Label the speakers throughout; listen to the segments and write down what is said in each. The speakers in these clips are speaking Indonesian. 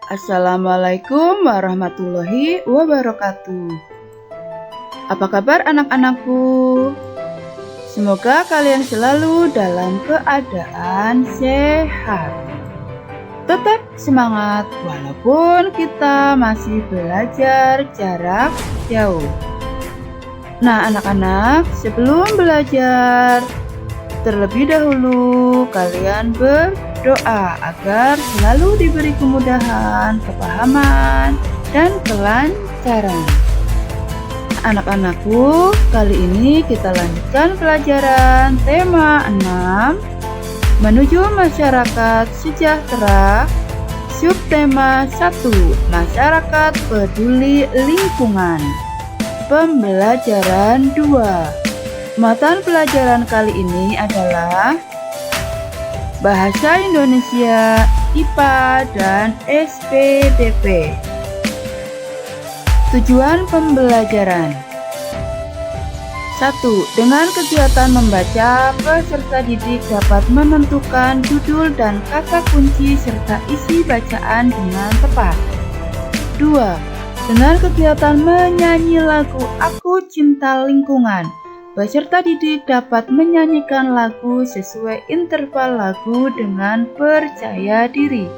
Speaker 1: Assalamualaikum warahmatullahi wabarakatuh. Apa kabar anak-anakku? Semoga kalian selalu dalam keadaan sehat. Tetap semangat walaupun kita masih belajar jarak jauh. Nah anak-anak, sebelum belajar, terlebih dahulu kalian berdoa agar selalu diberi kemudahan, kepahaman, dan kelancaran. Anak-anakku, kali ini kita lanjutkan pelajaran tema 6 menuju masyarakat sejahtera, subtema 1 masyarakat peduli lingkungan. Pembelajaran 2. Mata pelajaran kali ini adalah Bahasa Indonesia, IPA, dan SPDP. Tujuan pembelajaran 1. Dengan kegiatan membaca, peserta didik dapat menentukan judul dan kata kunci serta isi bacaan dengan tepat. 2. Dengan kegiatan menyanyi lagu Aku Cinta Lingkungan, peserta didik dapat menyanyikan lagu sesuai interval lagu dengan percaya diri.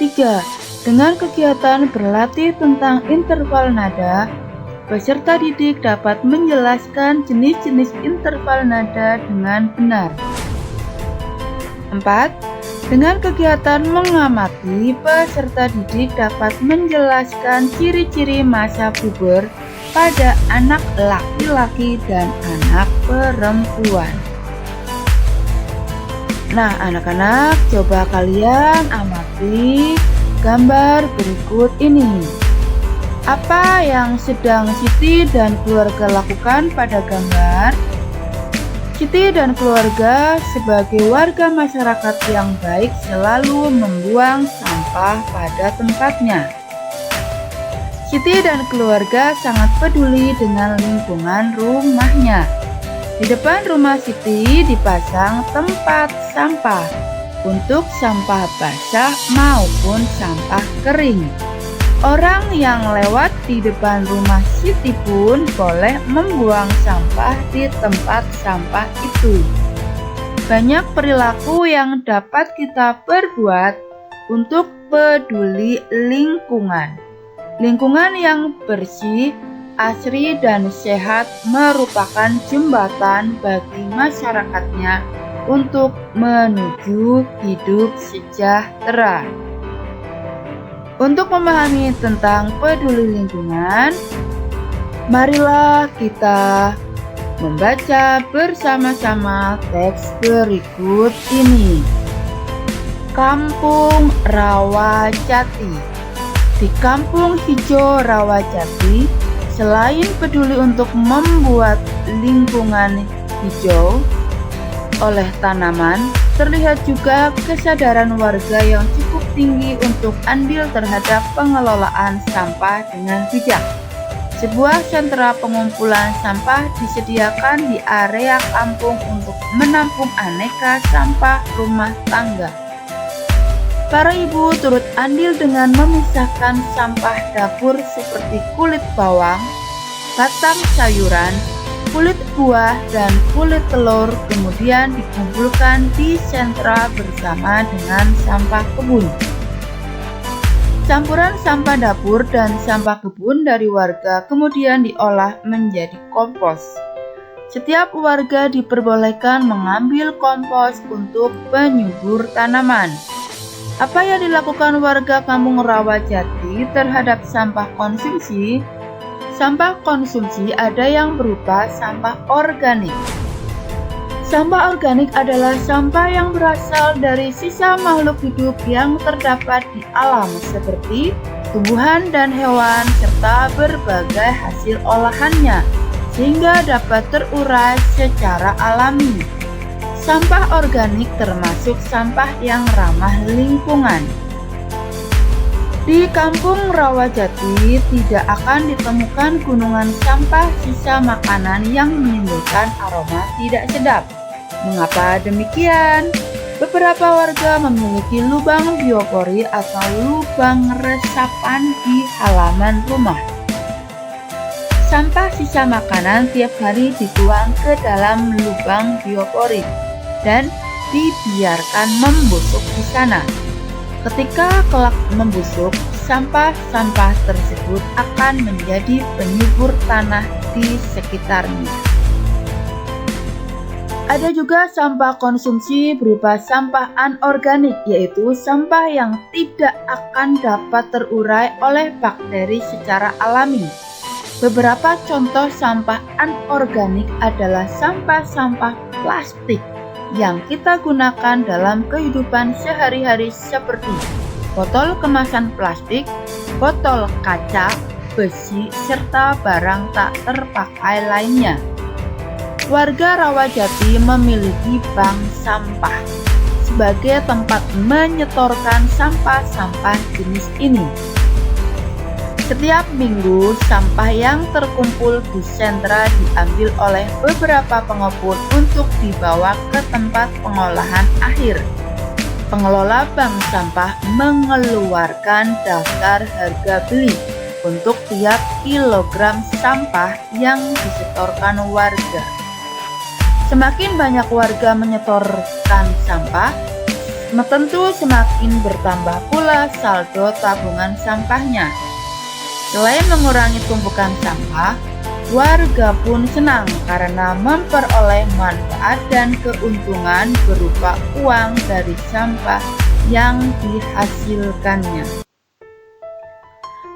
Speaker 1: 3. Dengan kegiatan berlatih tentang interval nada, peserta didik dapat menjelaskan jenis-jenis interval nada dengan benar. 4. Dengan kegiatan mengamati, peserta didik dapat menjelaskan ciri-ciri masa puber pada anak laki-laki dan anak perempuan. Nah, anak-anak, coba kalian amati gambar berikut ini. Apa yang sedang Siti dan keluarga lakukan pada gambar? Siti dan keluarga sebagai warga masyarakat yang baik selalu membuang sampah pada tempatnya. Siti dan keluarga sangat peduli dengan lingkungan rumahnya. Di depan rumah Siti dipasang tempat sampah untuk sampah basah maupun sampah kering. Orang yang lewat di depan rumah Siti pun boleh membuang sampah di tempat sampah itu. Banyak perilaku yang dapat kita perbuat untuk peduli lingkungan. Lingkungan yang bersih, asri, dan sehat merupakan jembatan bagi masyarakatnya untuk menuju hidup sejahtera. Untuk memahami tentang peduli lingkungan, marilah kita membaca bersama-sama teks berikut ini. Kampung Rawajati. Di Kampung Hijau Rawajati, selain peduli untuk membuat lingkungan hijau oleh tanaman, terlihat juga kesadaran warga yang cukup tinggi untuk andil terhadap pengelolaan sampah dengan bijak. Sebuah sentra pengumpulan sampah disediakan di area kampung untuk menampung aneka sampah rumah tangga. Para ibu turut andil dengan memisahkan sampah dapur seperti kulit bawang, batang sayuran, kulit buah, dan kulit telur, kemudian dikumpulkan di sentra bersama dengan sampah kebun. Campuran sampah dapur dan sampah kebun dari warga kemudian diolah menjadi kompos. Setiap warga diperbolehkan mengambil kompos untuk penyubur tanaman. Apa yang dilakukan warga Kampung Rawajati terhadap sampah konsumsi? Sampah konsumsi ada yang berupa sampah organik. Sampah organik adalah sampah yang berasal dari sisa makhluk hidup yang terdapat di alam seperti tumbuhan dan hewan serta berbagai hasil olahannya sehingga dapat terurai secara alami. Sampah organik termasuk sampah yang ramah lingkungan. Di Kampung Rawajati tidak akan ditemukan gunungan sampah sisa makanan yang menimbulkan aroma tidak sedap. Mengapa demikian? Beberapa warga memiliki lubang biopori atau lubang resapan di halaman rumah. Sampah sisa makanan tiap hari dituang ke dalam lubang biopori dan dibiarkan membusuk di sana. Ketika kelak membusuk, sampah-sampah tersebut akan menjadi penyubur tanah di sekitarnya. Ada juga sampah konsumsi berupa sampah anorganik, yaitu sampah yang tidak akan dapat terurai oleh bakteri secara alami. Beberapa contoh sampah anorganik adalah sampah-sampah plastik yang kita gunakan dalam kehidupan sehari-hari seperti botol kemasan plastik, botol kaca, besi, serta barang tak terpakai lainnya. Warga Rawajati memiliki bank sampah sebagai tempat menyetorkan sampah-sampah jenis ini. Setiap minggu, sampah yang terkumpul di sentra diambil oleh beberapa pengepul untuk dibawa ke tempat pengolahan akhir. Pengelola bank sampah mengeluarkan daftar harga beli untuk tiap kilogram sampah yang disetorkan warga. Semakin banyak warga menyetorkan sampah, tentu semakin bertambah pula saldo tabungan sampahnya. Selain mengurangi tumpukan sampah, warga pun senang karena memperoleh manfaat dan keuntungan berupa uang dari sampah yang dihasilkannya.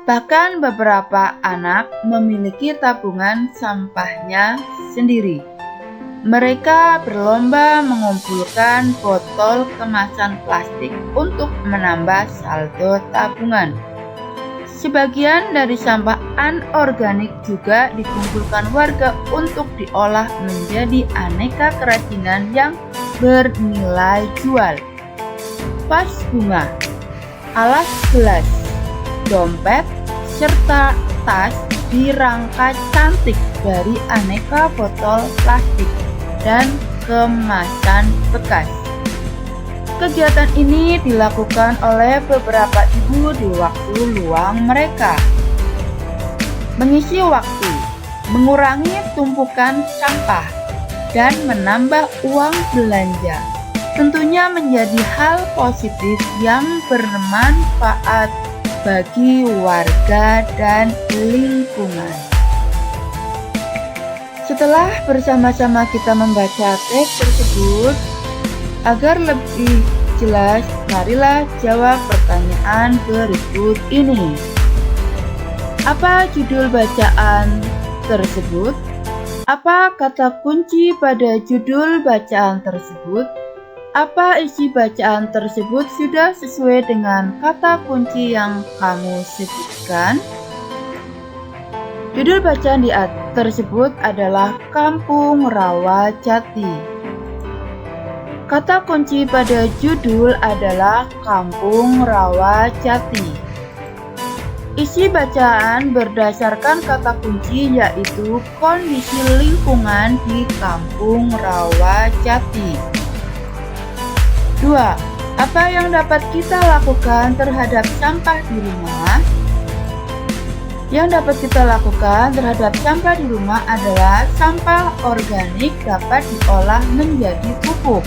Speaker 1: Bahkan beberapa anak memiliki tabungan sampahnya sendiri. Mereka berlomba mengumpulkan botol kemasan plastik untuk menambah saldo tabungan. Sebagian dari sampah anorganik juga dikumpulkan warga untuk diolah menjadi aneka kerajinan yang bernilai jual. Vas bunga, alas gelas, dompet, serta tas dirangkai cantik dari aneka botol plastik dan kemasan bekas. Kegiatan ini dilakukan oleh beberapa ibu di waktu luang mereka. Mengisi waktu, mengurangi tumpukan sampah, dan menambah uang belanja tentunya menjadi hal positif yang bermanfaat bagi warga dan lingkungan. Setelah bersama-sama kita membaca teks tersebut, agar lebih jelas, marilah jawab pertanyaan berikut ini. Apa judul bacaan tersebut? Apa kata kunci pada judul bacaan tersebut? Apa isi bacaan tersebut sudah sesuai dengan kata kunci yang kamu sebutkan? Judul bacaan tersebut adalah Kampung Rawajati. Kata kunci pada judul adalah Kampung Rawajati. Isi bacaan berdasarkan kata kunci yaitu kondisi lingkungan di Kampung Rawajati. 2. Apa yang dapat kita lakukan terhadap sampah di rumah? Yang dapat kita lakukan terhadap sampah di rumah adalah sampah organik dapat diolah menjadi pupuk.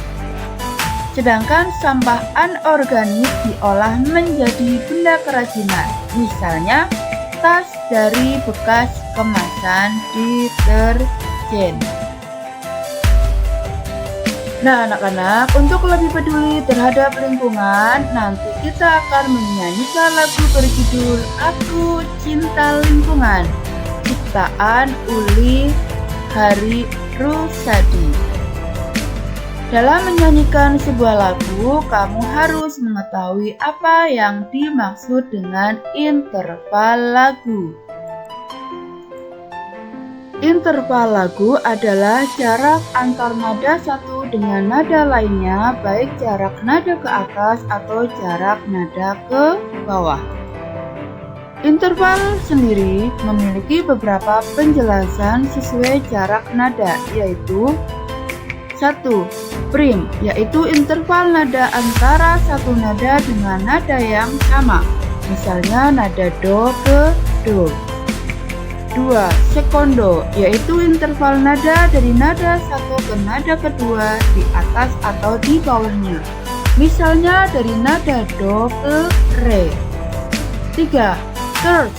Speaker 1: Sedangkan sampah anorganik diolah menjadi benda kerajinan, misalnya tas dari bekas kemasan deterjen. Nah anak-anak, untuk lebih peduli terhadap lingkungan, nanti kita akan menyanyikan lagu berjudul Aku Cinta Lingkungan, ciptaan Uli Hari Rusadi. Dalam menyanyikan sebuah lagu, kamu harus mengetahui apa yang dimaksud dengan interval lagu. Interval lagu adalah jarak antar nada satu dengan nada lainnya, baik jarak nada ke atas atau jarak nada ke bawah. Interval sendiri memiliki beberapa penjelasan sesuai jarak nada, yaitu 1. Prim, yaitu interval nada antara satu nada dengan nada yang sama. Misalnya nada do ke do. 2. Sekondo, yaitu interval nada dari nada satu ke nada kedua di atas atau di bawahnya. Misalnya dari nada do ke re. 3. Terz,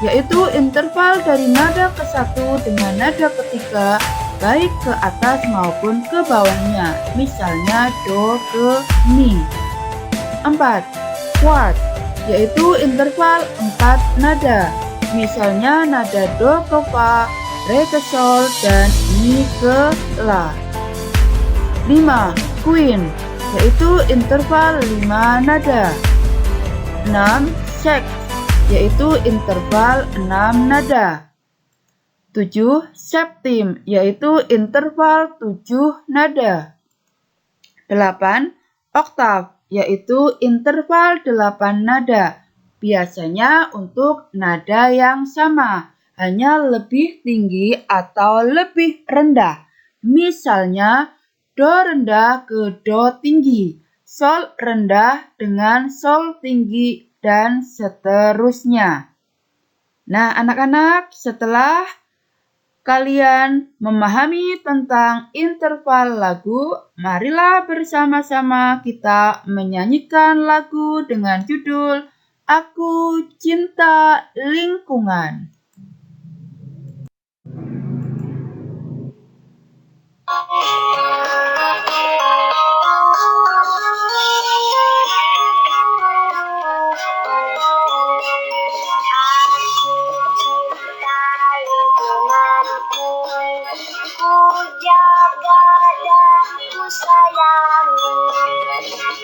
Speaker 1: yaitu interval dari nada ke-1 dengan nada ketiga baik ke atas maupun ke bawahnya. Misalnya do ke mi. 4. Quart, yaitu interval 4 nada. Misalnya nada do ke fa, re ke sol, dan mi ke la. 5. Quint, yaitu interval 5 nada. 6. Sect, yaitu interval 6 nada. 7. Septim, yaitu interval 7 nada. 8. Oktav, yaitu interval 8 nada. Biasanya untuk nada yang sama, hanya lebih tinggi atau lebih rendah. Misalnya do rendah ke do tinggi, sol rendah dengan sol tinggi, dan seterusnya. Nah, anak-anak, setelah kalian memahami tentang interval lagu, marilah bersama-sama kita menyanyikan lagu dengan judul Aku Cinta Lingkungan.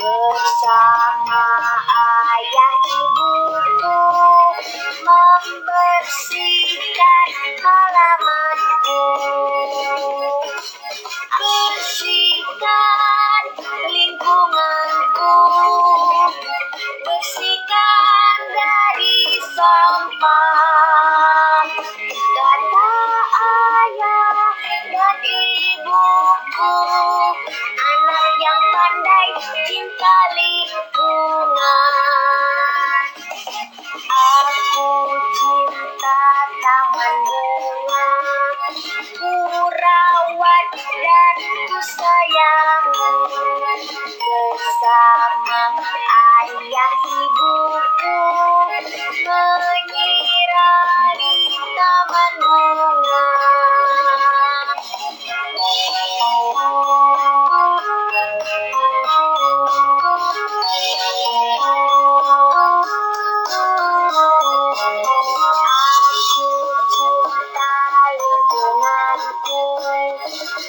Speaker 2: Bersama ayah ibuku membersihkan halamanku, bersihkan lingkunganku, bersihkan dari sampah. Kata ayah dan ibuku, anak yang pandai cinta lingkungan. Aku cinta taman bunga, ku rawat dan ku sayangi. Bersama ayah ibuku menyirami taman bunga.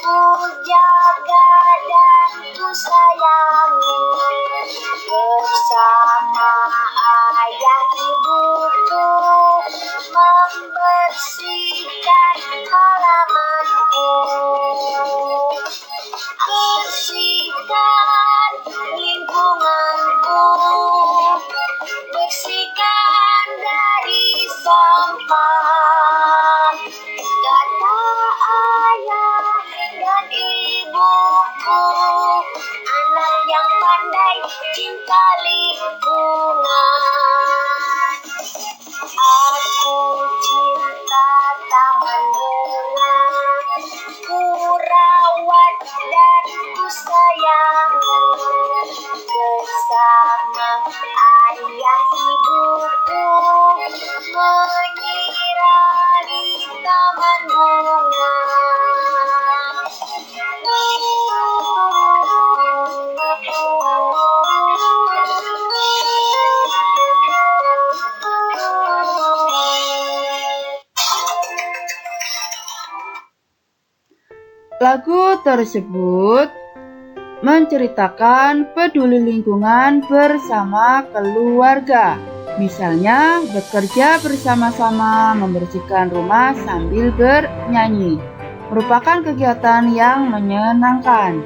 Speaker 2: Ku jaga dan ku sayangi. Bersama ayah ibuku membersihkan halamanku, bersihkan lingkunganku, bersihkan dari sampah. Kata ayah dan ibuku, anak yang pandai cinta lingkungan. Aku cinta taman bunga, ku rawat dan ku sayangi. Bersama ayah ibuku menyirami taman bunga.
Speaker 1: Lagu tersebut menceritakan peduli lingkungan bersama keluarga. Misalnya, bekerja bersama-sama membersihkan rumah sambil bernyanyi. Merupakan kegiatan yang menyenangkan.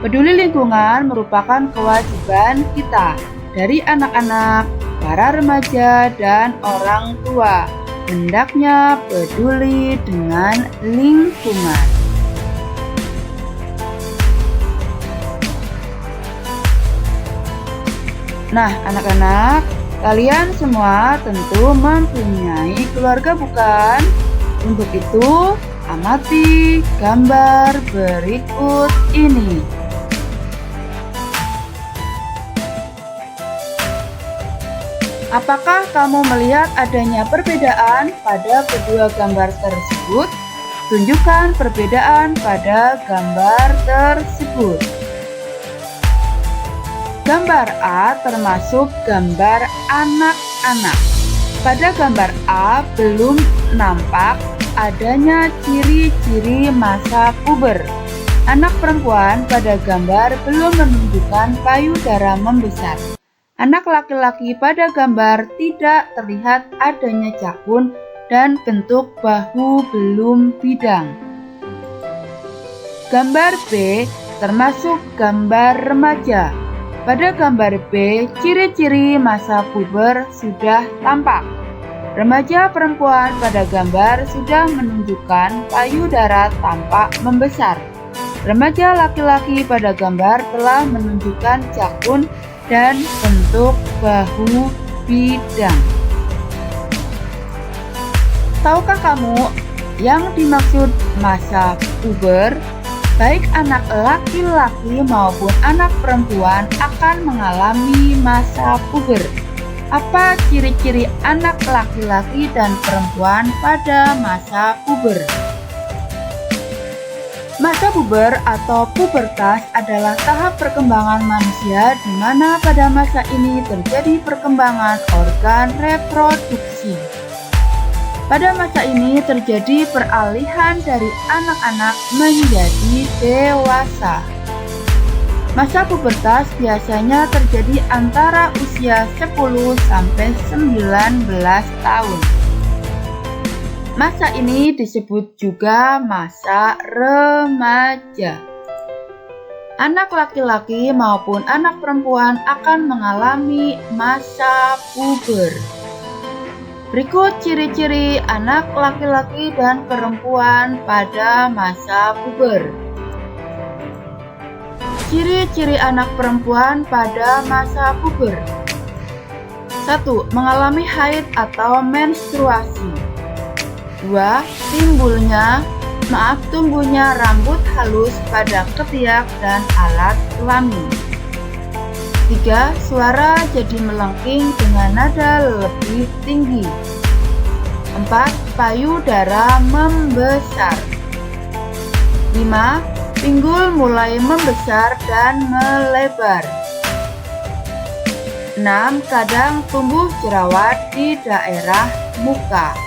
Speaker 1: Peduli lingkungan merupakan kewajiban kita dari anak-anak, para remaja, dan orang tua. Hendaknya peduli dengan lingkungan. Nah, anak-anak, kalian semua tentu mempunyai keluarga, bukan? Untuk itu, amati gambar berikut ini. Apakah kamu melihat adanya perbedaan pada kedua gambar tersebut? Tunjukkan perbedaan pada gambar tersebut. Gambar A termasuk gambar anak-anak. Pada gambar A belum nampak adanya ciri-ciri masa puber. Anak perempuan pada gambar belum menunjukkan payudara membesar. Anak laki-laki pada gambar tidak terlihat adanya jakun dan bentuk bahu belum bidang. Gambar B termasuk gambar remaja. Pada gambar B, ciri-ciri masa puber sudah tampak. Remaja perempuan pada gambar sudah menunjukkan payudara tampak membesar. Remaja laki-laki pada gambar telah menunjukkan jakun dan bentuk bahu bidang. Tahukah kamu yang dimaksud masa puber? Baik anak laki-laki maupun anak perempuan akan mengalami masa puber. Apa ciri-ciri anak laki-laki dan perempuan pada masa puber? Masa puber atau pubertas adalah tahap perkembangan manusia di mana pada masa ini terjadi perkembangan organ reproduksi. Pada masa ini terjadi peralihan dari anak-anak menjadi dewasa. Masa pubertas biasanya terjadi antara usia 10 sampai 19 tahun. Masa ini disebut juga masa remaja. Anak laki-laki maupun anak perempuan akan mengalami masa puber. Berikut ciri-ciri anak laki-laki dan perempuan pada masa puber. Ciri-ciri anak perempuan pada masa puber. 1. Mengalami haid atau menstruasi. 2. Tumbuhnya rambut halus pada ketiak dan alat kelamin. 3. Suara jadi melengking dengan nada lebih tinggi. 4. Payudara membesar. 5. Pinggul mulai membesar dan melebar. 6. Kadang tumbuh jerawat di daerah muka.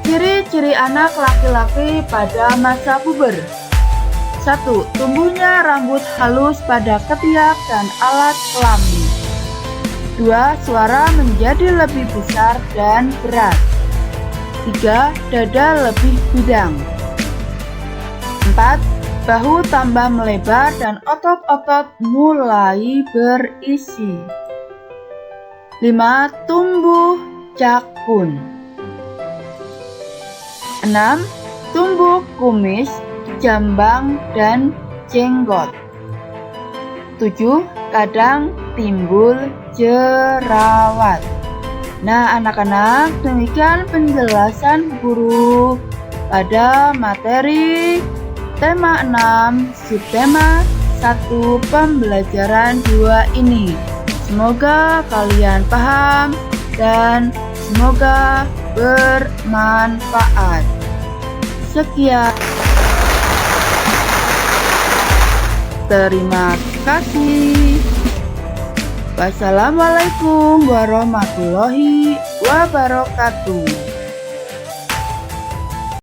Speaker 1: Ciri-ciri anak laki-laki pada masa puber. 1. Tumbuhnya rambut halus pada ketiak dan alat kelamin. 2. Suara menjadi lebih besar dan berat. 3. Dada lebih bidang. 4. Bahu tambah melebar dan otot-otot mulai berisi. 5. Tumbuh jakun. 6. Tumbuh kumis, jambang, dan jenggot. 7. Kadang timbul jerawat. Nah, anak-anak, demikian penjelasan guru pada materi tema 6, subtema 1, pembelajaran 2 ini. Semoga kalian paham dan semoga bermanfaat. Sekian. Terima kasih. Wassalamualaikum warahmatullahi wabarakatuh.